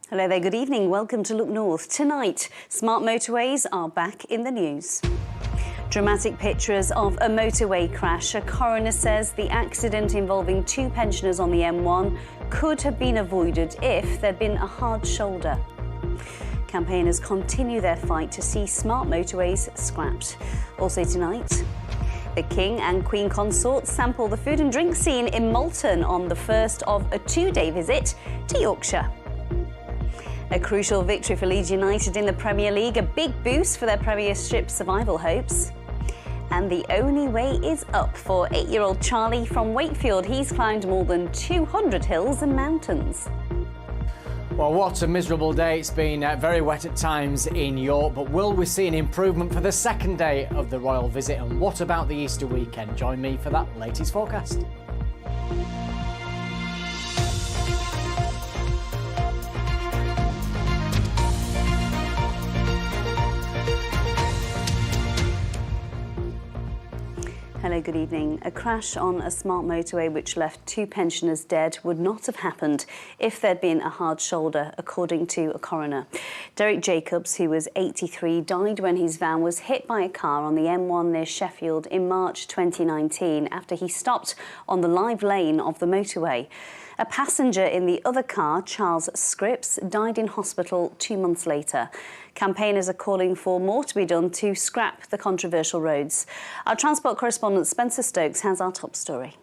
Hello there, good evening. Welcome to Look North. Tonight, smart motorways are back in the news. Dramatic pictures of a motorway crash. A coroner says the accident involving two pensioners on the M1 could have been avoided if there'd been a hard shoulder. Campaigners continue their fight to see smart motorways scrapped. Also tonight, the King and Queen consorts sample the food and drink scene in Malton on the first of a two-day visit to Yorkshire. A crucial victory for Leeds United in the Premier League, a big boost for their Premiership survival hopes. And the only way is up for 8-year-old Charlie from Wakefield. He's climbed more than 200 hills and mountains. Well, what a miserable day. It's been very wet at times in York, but will we see an improvement for the second day of the royal visit? And what about the Easter weekend? Join me for that latest forecast. Hello, good evening. A crash on a smart motorway which left two pensioners dead would not have happened if there'd been a hard shoulder, according to a coroner. Derek Jacobs, who was 83, died when his van was hit by a car on the M1 near Sheffield in March 2019 after he stopped on the live lane of the motorway. A passenger in the other car, Charles Scripps, died in hospital 2 months later. Campaigners are calling for more to be done to scrap the controversial roads. Our transport correspondent Spencer Stokes has our top story.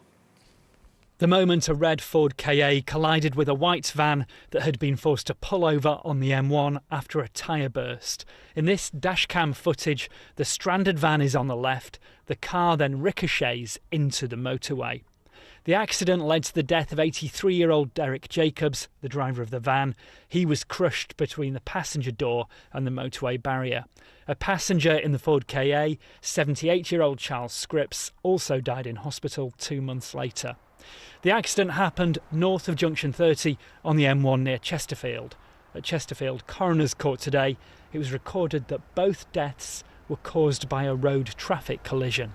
The moment a red Ford KA collided with a white van that had been forced to pull over on the M1 after a tyre burst. In this dashcam footage, the stranded van is on the left. The car then ricochets into the motorway. The accident led to the death of 83-year-old Derek Jacobs, the driver of the van. He was crushed between the passenger door and the motorway barrier. A passenger in the Ford KA, 78-year-old Charles Scripps, also died in hospital 2 months later. The accident happened north of Junction 30 on the M1 near Chesterfield. At Chesterfield Coroner's Court today, it was recorded that both deaths were caused by a road traffic collision.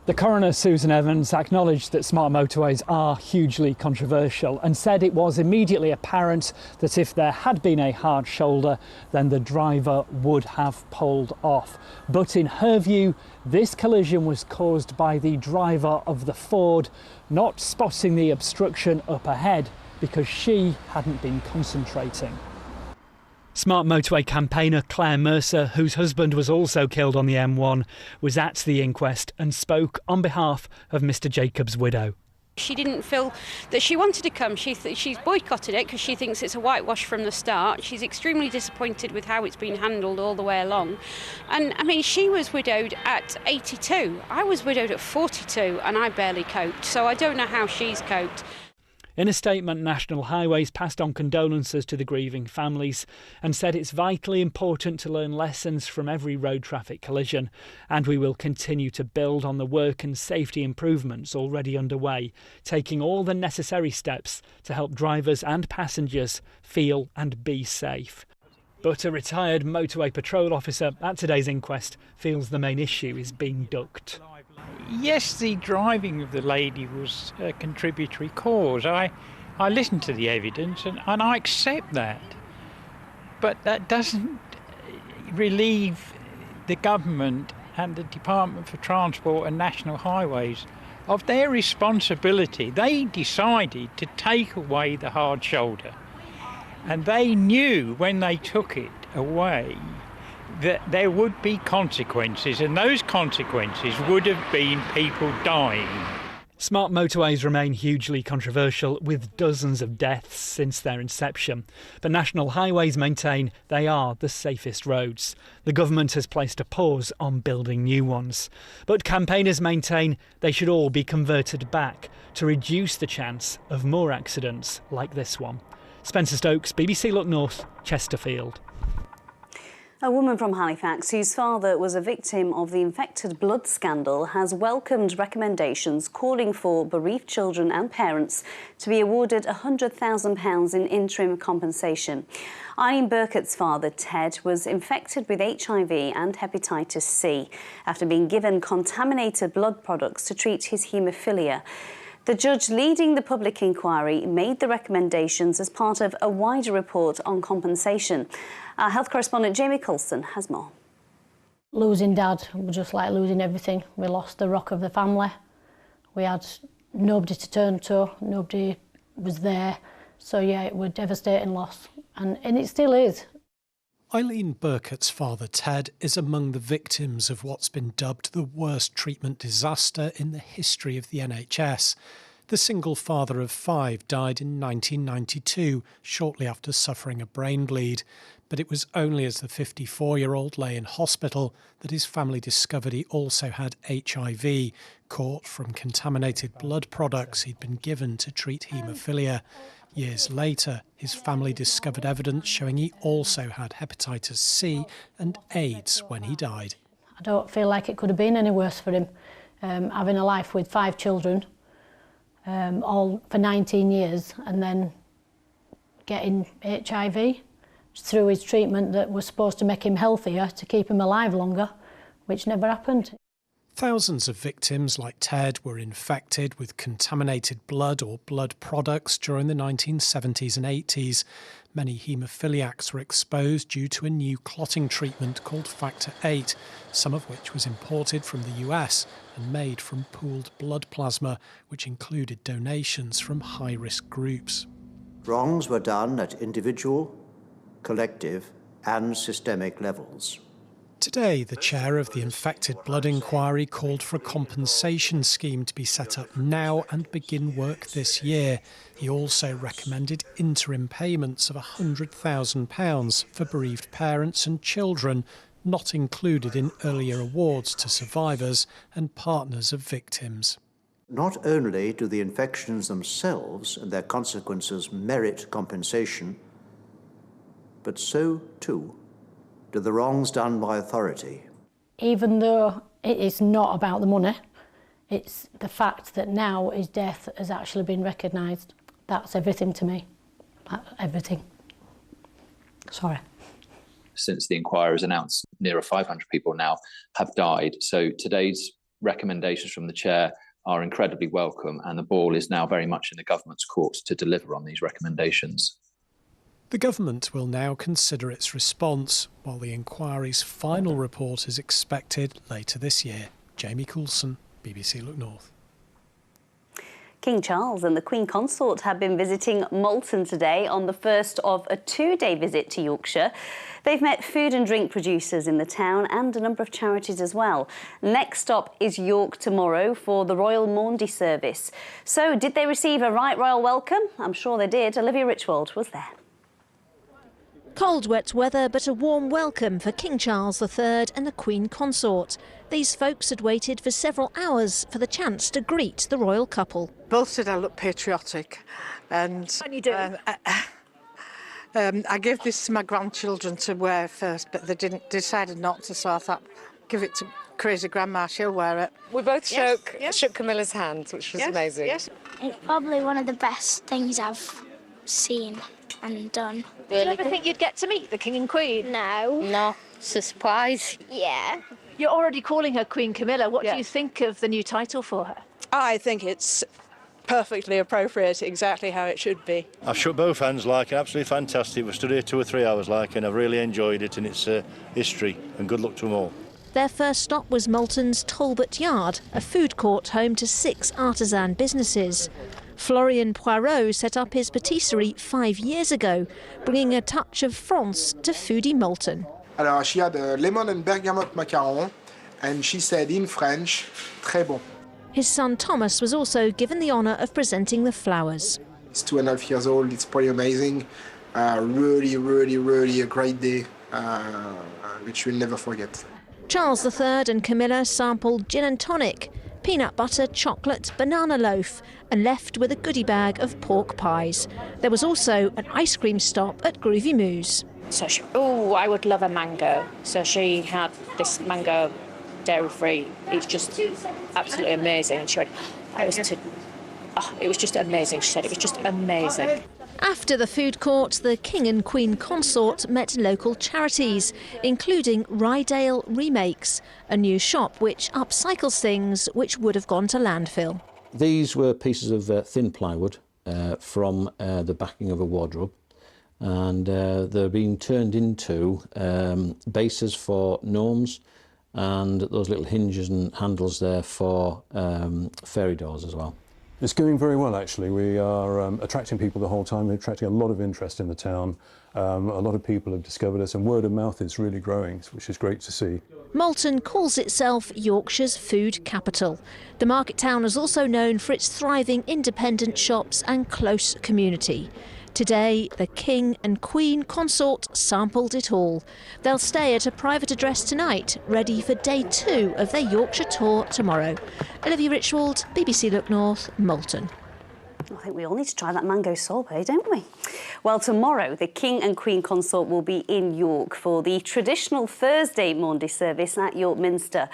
The coroner, Susan Evans, acknowledged that smart motorways are hugely controversial and said it was immediately apparent that if there had been a hard shoulder, then the driver would have pulled off. But in her view, this collision was caused by the driver of the Ford not spotting the obstruction up ahead because she hadn't been concentrating. Smart motorway campaigner Claire Mercer, whose husband was also killed on the M1, was at the inquest and spoke on behalf of Mr Jacobs' widow. She didn't feel that she wanted to come. She's boycotted it because she thinks it's a whitewash from the start. She's extremely disappointed with how it's been handled all the way along. And I mean, she was widowed at 82. I was widowed at 42 and I barely coped. So I don't know how she's coped. In a statement, National Highways passed on condolences to the grieving families and said it's vitally important to learn lessons from every road traffic collision, and we will continue to build on the work and safety improvements already underway, taking all the necessary steps to help drivers and passengers feel and be safe. But a retired motorway patrol officer at today's inquest feels the main issue is being ducked. Yes, the driving of the lady was a contributory cause. I listened to the evidence and I accept that. But that doesn't relieve the government and the Department for Transport and National Highways of their responsibility. They decided to take away the hard shoulder. And they knew when they took it away that there would be consequences, and those consequences would have been people dying. Smart motorways remain hugely controversial, with dozens of deaths since their inception. But National Highways maintain they are the safest roads. The government has placed a pause on building new ones. But campaigners maintain they should all be converted back to reduce the chance of more accidents like this one. Spencer Stokes, BBC Look North, Chesterfield. A woman from Halifax, whose father was a victim of the infected blood scandal, has welcomed recommendations calling for bereaved children and parents to be awarded £100,000 in interim compensation. Eileen Burkett's father, Ted, was infected with HIV and hepatitis C after being given contaminated blood products to treat his haemophilia. The judge leading the public inquiry made the recommendations as part of a wider report on compensation. Our health correspondent Jamie Coulson has more. Losing Dad was just like losing everything. We lost the rock of the family. We had nobody to turn to, nobody was there. So yeah, it was a devastating loss, and it still is. Eileen Burkett's father, Ted, is among the victims of what's been dubbed the worst treatment disaster in the history of the NHS. The single father of 5 died in 1992, shortly after suffering a brain bleed. But it was only as the 54-year-old lay in hospital that his family discovered he also had HIV, caught from contaminated blood products he'd been given to treat haemophilia. Years later, his family discovered evidence showing he also had hepatitis C and AIDS when he died. I don't feel like it could have been any worse for him. Having a life with 5 children, all for 19 years, and then getting HIV through his treatment that was supposed to make him healthier, to keep him alive longer, which never happened. Thousands of victims like Ted were infected with contaminated blood or blood products during the 1970s and 80s. Many haemophiliacs were exposed due to a new clotting treatment called Factor VIII, some of which was imported from the US and made from pooled blood plasma, which included donations from high-risk groups. Wrongs were done at individual, collective and systemic levels. Today, the chair of the Infected Blood Inquiry called for a compensation scheme to be set up now and begin work this year. He also recommended interim payments of £100,000 for bereaved parents and children, not included in earlier awards to survivors and partners of victims. Not only do the infections themselves and their consequences merit compensation, but so too do the wrongs done by authority. Even though it is not about the money, it's the fact that now his death has actually been recognised. That's everything to me. Everything. Sorry. Since the inquiry was announced, nearer 500 people now have died. So today's recommendations from the chair are incredibly welcome, and the ball is now very much in the government's court to deliver on these recommendations. The government will now consider its response, while the inquiry's final report is expected later this year. Jamie Coulson, BBC Look North. King Charles and the Queen Consort have been visiting Malton today on the first of a 2-day visit to Yorkshire. They've met food and drink producers in the town and a number of charities as well. Next stop is York tomorrow for the Royal Maundy service. So, did they receive a right royal welcome? I'm sure they did. Olivia Richwald was there. Cold, wet weather, but a warm welcome for King Charles III and the Queen Consort. These folks had waited for several hours for the chance to greet the royal couple. Both said I look patriotic, and you do. I gave this to my grandchildren to wear first, but they decided not to, so I thought, give it to crazy grandma, she'll wear it. We both shook Camilla's hand, which was amazing. Yes. It's probably one of the best things I've seen and done. Did you ever think you'd get to meet the King and Queen? No. No, it's a surprise. Yeah. You're already calling her Queen Camilla. What do you think of the new title for her? I think it's perfectly appropriate, exactly how it should be. I've shook both hands, absolutely fantastic. We stood here 2 or 3 hours, and I've really enjoyed it and its history, and good luck to them all. Their first stop was Malton's Talbot Yard, a food court home to 6 artisan businesses. Florian Poirot set up his patisserie 5 years ago, bringing a touch of France to foodie Malton. Alors, she had a lemon and bergamot macaron, and she said in French, très bon. His son Thomas was also given the honour of presenting the flowers. He's 2.5 years old, it's pretty amazing. Really a great day, which we'll never forget. Charles III and Camilla sampled gin and tonic, peanut butter, chocolate, banana loaf, and left with a goodie bag of pork pies. There was also an ice cream stop at Groovy Moose. So I would love a mango. So she had this mango dairy-free. It's just absolutely amazing. And she went, it was just amazing. She said it was just amazing. After the food court, the King and Queen Consort met local charities, including Rydale Remakes, a new shop which upcycles things which would have gone to landfill. These were pieces of thin plywood from the backing of a wardrobe, and they're being turned into bases for gnomes, and those little hinges and handles there for fairy doors as well. It's going very well, actually. We are attracting people the whole time. We're attracting a lot of interest in the town. A lot of people have discovered us, and word of mouth is really growing, which is great to see. Malton calls itself Yorkshire's food capital. The market town is also known for its thriving independent shops and close community. Today, the King and Queen consort sampled it all. They'll stay at a private address tonight, ready for day 2 of their Yorkshire tour tomorrow. Olivia Richwald, BBC Look North, Malton. I think we all need to try that mango sorbet, don't we? Well, tomorrow, the King and Queen consort will be in York for the traditional Thursday Maundy service at York Minster.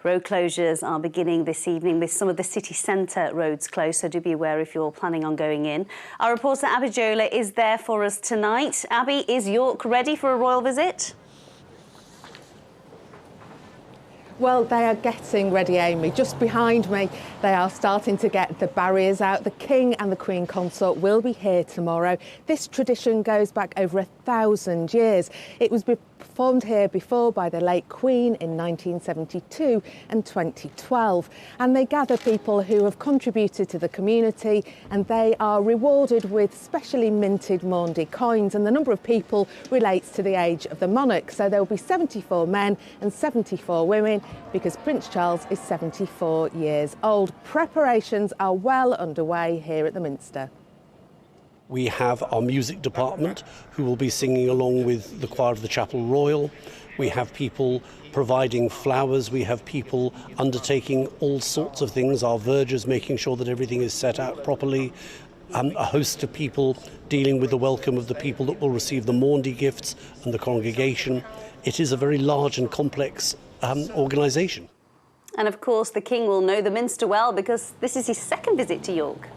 Road closures are beginning this evening with some of the city centre roads closed, so do be aware if you're planning on going in. Our reporter Abby Jola is there for us tonight. Abby, is York ready for a royal visit? Well, they are getting ready, Amy. Just behind me, they are starting to get the barriers out. The King and the Queen consort will be here tomorrow. This tradition goes back over 1,000 years. It was performed here before by the late Queen in 1972 and 2012. And they gather people who have contributed to the community, and they are rewarded with specially minted Maundy coins. And the number of people relates to the age of the monarch. So there will be 74 men and 74 women, because Prince Charles is 74 years old. Preparations are well underway here at the Minster. We have our music department who will be singing along with the choir of the Chapel Royal. We have people providing flowers. We have people undertaking all sorts of things. Our vergers making sure that everything is set out properly. A host of people dealing with the welcome of the people that will receive the Maundy gifts and the congregation. It is a very large and complex organisation. And of course, the King will know the Minster well because this is his second visit to York.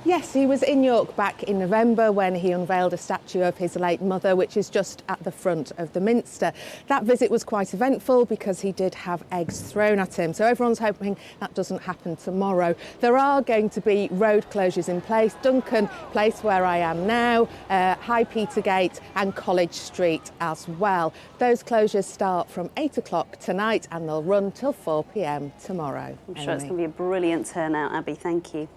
Yes, he was in York back in November when he unveiled a statue of his late mother, which is just at the front of the Minster. That visit was quite eventful because he did have eggs thrown at him. So everyone's hoping that doesn't happen tomorrow. There are going to be road closures in place. Duncan Place, where I am now, High Petergate and College Street as well. Those closures start from 8 o'clock tonight and they'll run till 4 p.m. tomorrow. I'm sure it's going to be a brilliant turnout, Abby. Thank you.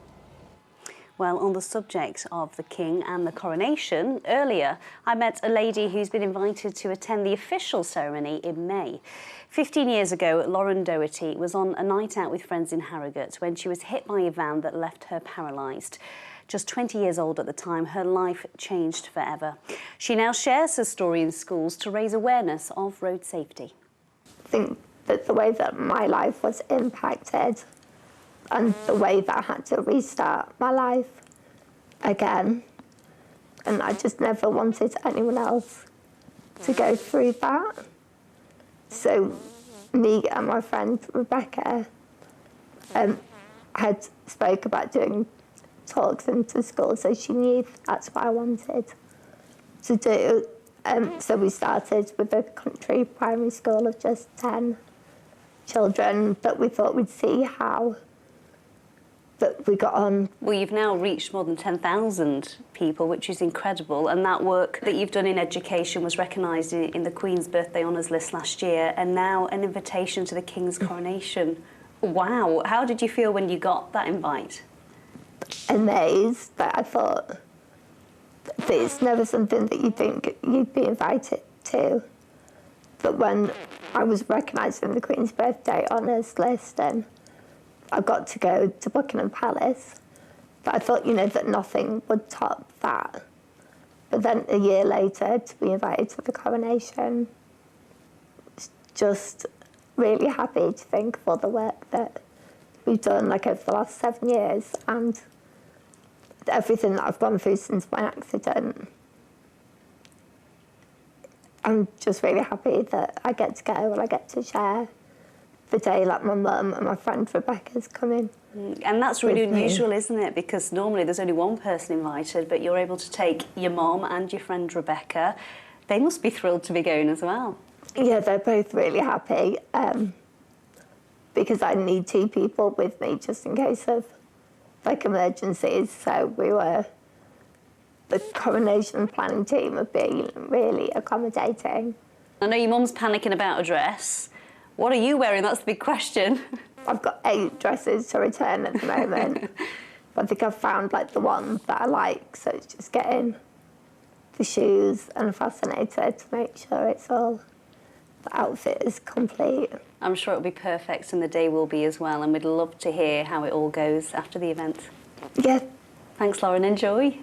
Well, on the subject of the King and the coronation, earlier I met a lady who's been invited to attend the official ceremony in May. 15 years ago, Lauren Doherty was on a night out with friends in Harrogate when she was hit by a van that left her paralysed. Just 20 years old at the time, her life changed forever. She now shares her story in schools to raise awareness of road safety. I think that the way that my life was impacted and the way that I had to restart my life again. And I just never wanted anyone else to go through that. So me and my friend Rebecca had spoke about doing talks into school, so she knew that's what I wanted to do. So we started with a country primary school of just 10 children, but we thought we'd see how that we got on. Well, you've now reached more than 10,000 people, which is incredible, and that work that you've done in education was recognised in the Queen's Birthday Honours list last year, and now an invitation to the King's coronation. Wow, how did you feel when you got that invite? Amazed, but I thought that it's never something that you think you'd be invited to. But when I was recognised in the Queen's Birthday Honours list and I got to go to Buckingham Palace, but I thought, that nothing would top that. But then a year later, to be invited to the coronation, just really happy to think of all the work that we've done, over the last 7 years, and everything that I've gone through since my accident. I'm just really happy that I get to go and I get to share the day like my mum and my friend Rebecca's coming. And that's really unusual, isn't it? Because normally there's only one person invited, but you're able to take your mum and your friend Rebecca. They must be thrilled to be going as well. Yeah, they're both really happy. because I need 2 people with me just in case of like emergencies. So the coronation planning team have been really accommodating. I know your mum's panicking about a dress. What are you wearing? That's the big question. I've got 8 dresses to return at the moment. I think I've found like the one that I like, so it's just getting the shoes and a fascinator to make sure it's all, the outfit is complete. I'm sure it'll be perfect and the day will be as well, and we'd love to hear how it all goes after the event. Yeah. Thanks, Lauren. Enjoy.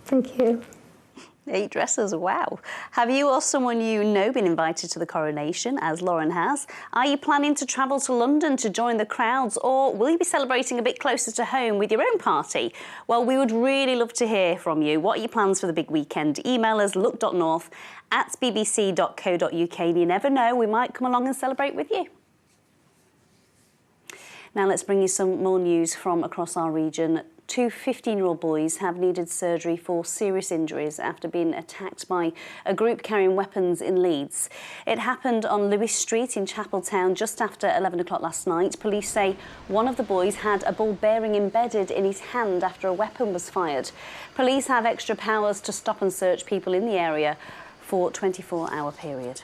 Thank you. 8 dresses, wow. Have you or someone you know been invited to the coronation, as Lauren has? Are you planning to travel to London to join the crowds, or will you be celebrating a bit closer to home with your own party? Well, we would really love to hear from you. What are your plans for the big weekend? Email us look.north@bbc.co.uk, and you never know, we might come along and celebrate with you. Now let's bring you some more news from across our region. 2 15-year-old boys have needed surgery for serious injuries after being attacked by a group carrying weapons in Leeds. It happened on Lewis Street in Chapeltown just after 11 o'clock last night. Police say one of the boys had a ball bearing embedded in his hand after a weapon was fired. Police have extra powers to stop and search people in the area for a 24-hour period.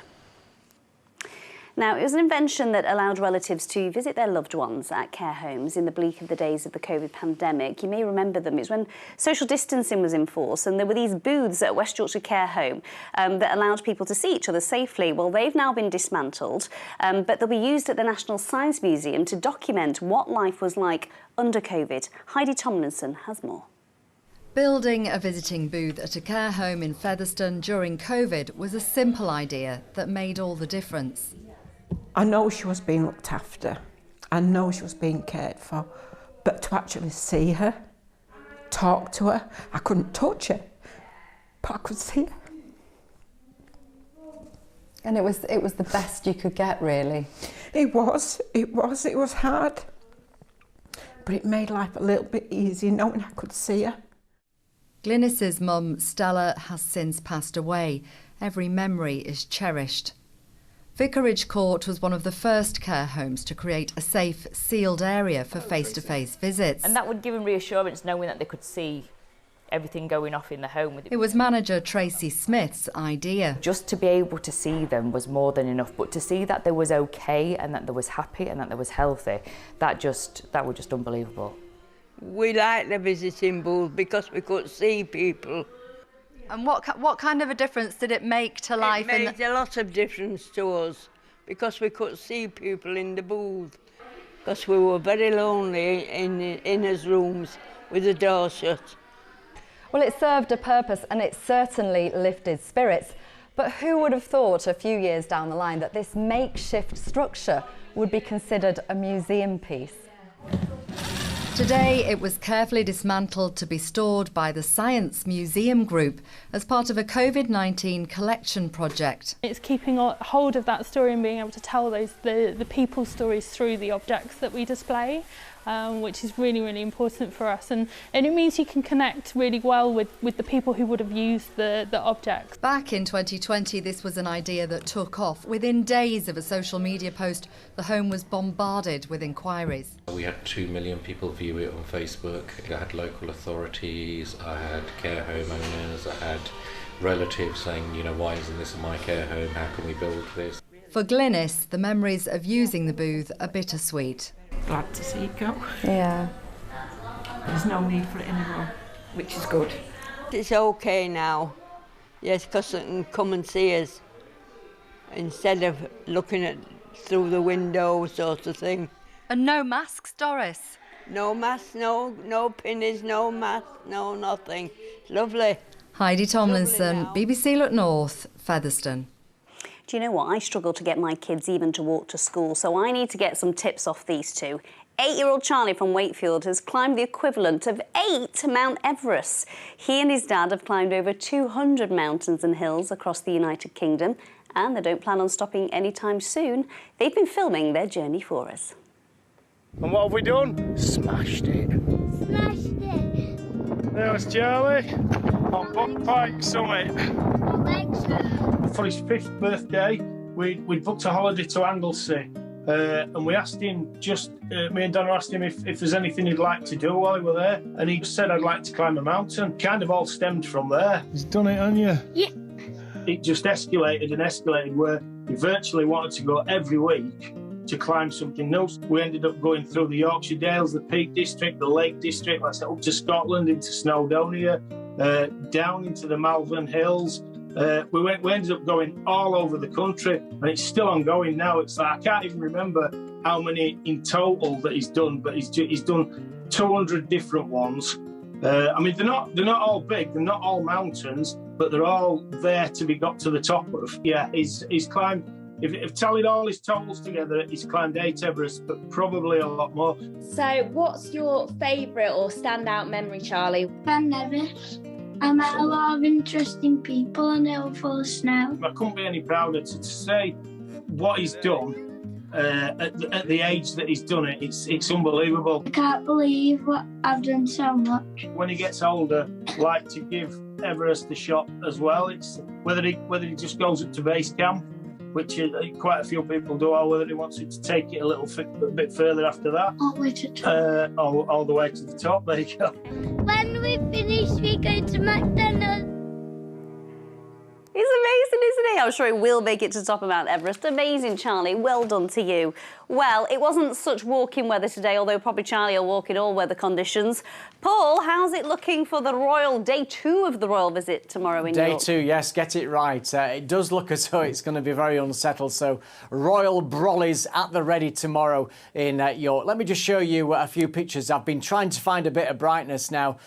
Now, it was an invention that allowed relatives to visit their loved ones at care homes in the bleak of the days of the COVID pandemic. You may remember them. It was when social distancing was in force, and there were these booths at West Yorkshire Care Home that allowed people to see each other safely. Well, they've now been dismantled, but they'll be used at the National Science Museum to document what life was like under COVID. Heidi Tomlinson has more. Building a visiting booth at a care home in Featherstone during COVID was a simple idea that made all the difference. I know she was being looked after, I know she was being cared for, but to actually see her, talk to her, I couldn't touch her, but I could see her. And it was the best you could get, really. It was hard, but it made life a little bit easier knowing I could see her. Glynis's mum, Stella, has since passed away. Every memory is cherished. Vicarage Court was one of the first care homes to create a safe, sealed area for face-to-face visits. And that would give them reassurance knowing that they could see everything going off in the home. It was manager Tracy Smith's idea. Just to be able to see them was more than enough, but to see that they was okay and that they was happy and that they was healthy, that was just unbelievable. We liked the visiting booth because we could see people. And what kind of a difference did it make to life? It made a lot of difference to us because we could see people in the booth. Because we were very lonely in the inners rooms with the door shut. Well, it served a purpose and it certainly lifted spirits. But who would have thought a few years down the line that this makeshift structure would be considered a museum piece? Today, it was carefully dismantled to be stored by the Science Museum Group as part of a COVID-19 collection project. It's keeping hold of that story and being able to tell the people's stories through the objects that we display, which is really, really important for us. And it means you can connect really well with the people who would have used the objects. Back in 2020, this was an idea that took off. Within days of a social media post, the home was bombarded with inquiries. We had 2 million people view it on Facebook. I had local authorities, I had care home owners, I had relatives saying, you know, why isn't this in my care home? How can we build this? For Glynis, the memories of using the booth are bittersweet. Glad to see it go. Yeah. There's no need for it anymore, which is good. It's okay now, yes, because they can come and see us instead of looking through the window sort of thing. And no masks, Doris? No masks, no pinnies, no mask, no nothing. Lovely. Heidi Tomlinson, BBC Look North, Featherstone. Do you know what? I struggle to get my kids even to walk to school, so I need to get some tips off these two. 8-year-old Charlie from Wakefield has climbed the equivalent of 8 Mount Everests. He and his dad have climbed over 200 mountains and hills across the United Kingdom, and they don't plan on stopping anytime soon. They've been filming their journey for us. And what have we done? Smashed it. Smashed it. There's Charlie on Pike Summit. For his 5th birthday, we'd booked a holiday to Anglesey, and we asked him, me and Donna asked him if there's anything he'd like to do while he were there, and he just said, I'd like to climb a mountain. Kind of all stemmed from there. He's done it, haven't you? Yeah. It just escalated and escalated where he virtually wanted to go every week to climb something new. We ended up going through the Yorkshire Dales, the Peak District, the Lake District, like I said, up to Scotland, into Snowdonia, down into the Malvern Hills. We ended up going all over the country, and it's still ongoing now. It's like, I can't even remember how many in total that he's done, but he's done 200 different ones. I mean, they're not all big, they're not all mountains, but they're all there to be got to the top of. Yeah, he's climbed, if tallied all his totals together, he's climbed 8 Everests, but probably a lot more. So what's your favourite or standout memory, Charlie? Ben Nevis. I met a lot of interesting people and they were full of snow. I couldn't be any prouder to say what he's done at the age that he's done it. It's unbelievable. I can't believe what I've done so much. When he gets older, like to give Everest a shot as well. It's whether he just goes up to base camp, which quite a few people do, or whether he wants it to take it a bit further after that. All the way to the top. All the way to the top, there you go. When we finish, we go to McDonald's. He's amazing, isn't he? I'm sure he will make it to the top of Mount Everest. Amazing, Charlie. Well done to you. Well, it wasn't such walking weather today, although probably Charlie will walk in all weather conditions. Paul, how's it looking for the royal day 2 of the royal visit tomorrow in York? Day 2, yes, get it right. It does look as though it's going to be very unsettled, so royal brollies at the ready tomorrow in York. Let me just show you a few pictures. I've been trying to find a bit of brightness now.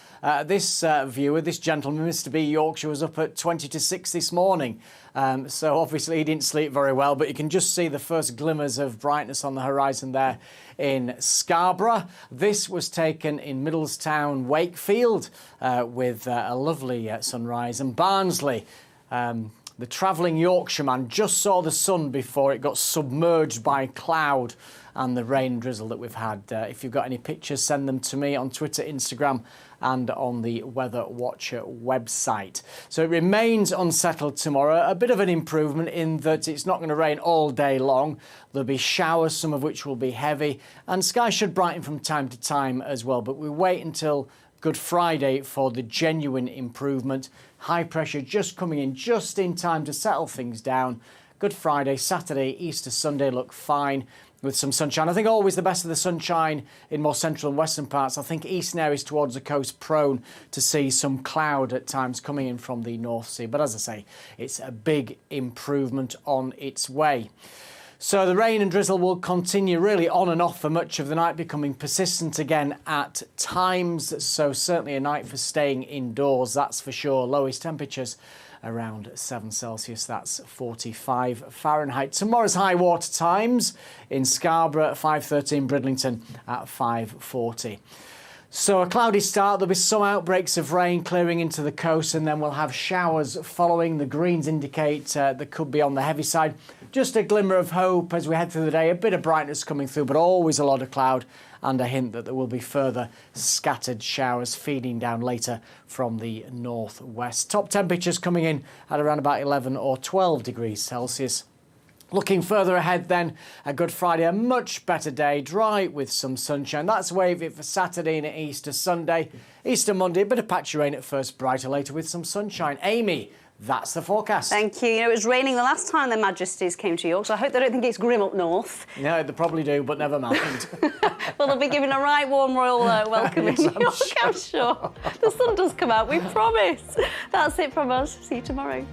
This viewer, this gentleman, Mr. B, Yorkshire, was up at 20 to 6 this morning. So obviously he didn't sleep very well, but you can just see the first glimmers of brightness on the horizon there in Scarborough. This was taken in Middlestown, Wakefield, with a lovely sunrise. And Barnsley, the travelling Yorkshireman, just saw the sun before it got submerged by cloud and the rain and drizzle that we've had. If you've got any pictures, send them to me on Twitter, Instagram and on the Weather Watcher website. So it remains unsettled tomorrow. A bit of an improvement in that it's not going to rain all day long. There'll be showers, some of which will be heavy, and skies should brighten from time to time as well. But we wait until Good Friday for the genuine improvement. High pressure just coming in just in time to settle things down. Good Friday, Saturday, Easter Sunday look fine with some sunshine. I think always the best of the sunshine in more central and western parts. I think eastern areas towards the coast prone to see some cloud at times coming in from the North Sea. But as I say, it's a big improvement on its way. So the rain and drizzle will continue really on and off for much of the night, becoming persistent again at times. So certainly a night for staying indoors, that's for sure. Lowest temperatures around 7 Celsius, that's 45 Fahrenheit. Tomorrow's high water times in Scarborough at 5:13, Bridlington at 5:40. So a cloudy start, there'll be some outbreaks of rain clearing into the coast, and then we'll have showers following. The greens indicate there could be on the heavy side. Just a glimmer of hope as we head through the day, a bit of brightness coming through, but always a lot of cloud, and a hint that there will be further scattered showers feeding down later from the northwest. Top temperatures coming in at around about 11 or 12 degrees Celsius. Looking further ahead then, a Good Friday, a much better day, dry with some sunshine. That's wavy for Saturday and Easter Sunday. Easter Monday, a bit of patchy rain at first, brighter later with some sunshine. Amy, that's the forecast. Thank you. You know, it was raining the last time their Majesties came to York, so I hope they don't think it's grim up north. No, they probably do, but never mind. Well, they'll be giving a right warm royal welcome in York, I'm sure. The sun does come out, we promise. That's it from us. See you tomorrow.